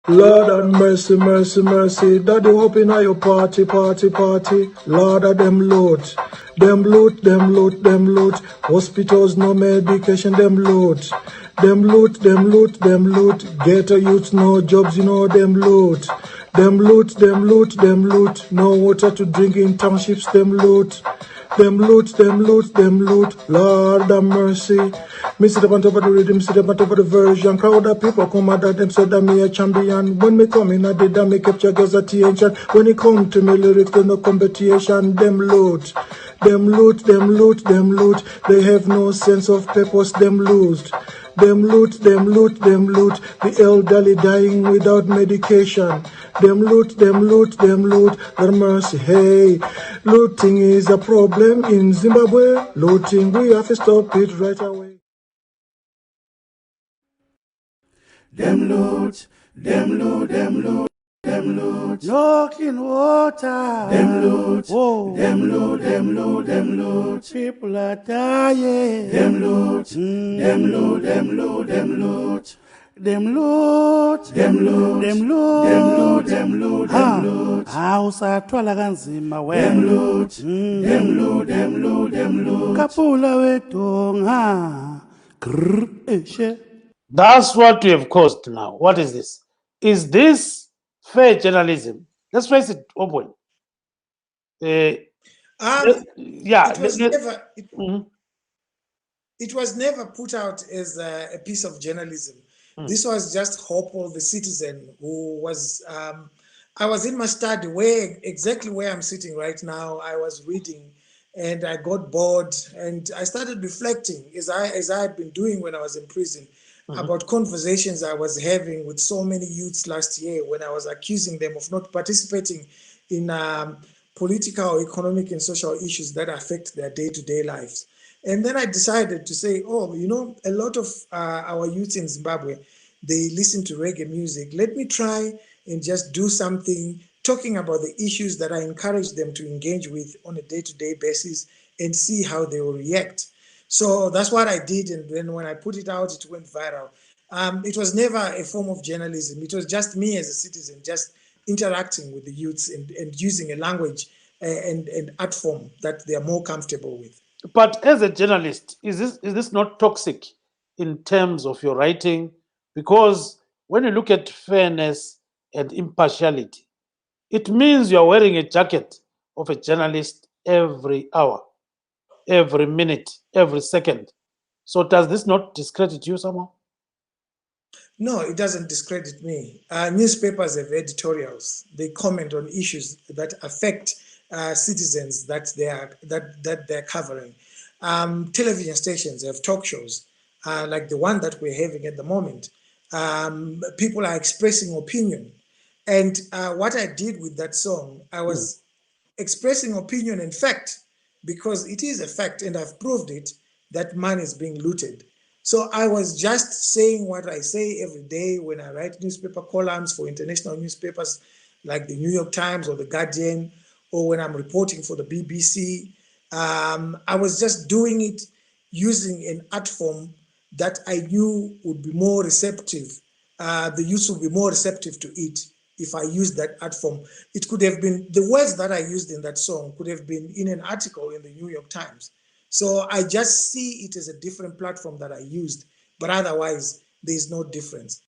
Lord have mercy, mercy, mercy. Daddy hoping at your party, party, party. Lord of them loot. Them loot, them loot, them loot. Hospitals, no medication, them loot. Them loot, them loot, them loot. Ghetto youths, no jobs, you know, them loot. Them loot, them loot, them loot. No water to drink in townships, them loot. Them loot, them loot, them loot. Lord have mercy. Me sit up on top of the rhythm, sit up on top of the version. Crowd of people come out of them, said that me a champion. When me come in, I did that, me capture girls attention. When it come to me lyrics, there's no competition. Them loot, them loot, them loot, them loot. They have no sense of purpose, them loot. Them loot, them loot, them loot. The elderly dying without medication. Them loot, them loot, them loot. The mercy, hey. Looting is a problem in Zimbabwe. Looting, we have to stop it right away. Them loot, them loot, them loot, them loot. No clean water. Them loot, whoa. Them loot, them loot, them loot. People are dying. Them loot, them loot, them loot, them loot. Them loot, them loot, them loot, them loot, them loot, them loot. House atwala kanzima wena. Them loot, them loot, them loot, them loot. Kapula wetonga. Grrr, eshe. That's what we have caused now. What is this? Is this fair journalism? Let's face it open. Yeah. It was never put out as a piece of journalism. This was just hope of the citizen who was, I was in my study, exactly where I'm sitting right now. I was reading and I got bored and I started reflecting as I had been doing when I was in prison. About conversations I was having with so many youths last year when I was accusing them of not participating in political, economic, and social issues that affect their day-to-day lives. And then I decided to say, oh, you know, a lot of our youth in Zimbabwe, they listen to reggae music. Let me try and just do something talking about the issues that I encourage them to engage with on a day-to-day basis and see how they will react. So that's what I did, and then when I put it out, it went viral. It was never a form of journalism. It was just me as a citizen, just interacting with the youths and using a language and art form that they are more comfortable with. But as a journalist, is this not toxic in terms of your writing? Because when you look at fairness and impartiality, it means you are wearing a jacket of a journalist every hour, every minute, every second. So does this not discredit you somehow? No, it doesn't discredit me. Newspapers have editorials. They comment on issues that affect citizens that they're covering. Television stations have talk shows like the one that we're having at the moment. People are expressing opinion. And what I did with that song, I was expressing opinion and fact, because it is a fact, and I've proved it, that man is being looted. So I was just saying what I say every day when I write newspaper columns for international newspapers like the New York Times or the Guardian, or when I'm reporting for the BBC. I was just doing it using an art form that I knew would be more receptive. The youth would be more receptive to it if I used that art form. It could have been, the words that I used in that song could have been in an article in the New York Times. So I just see it as a different platform that I used, but otherwise there's no difference.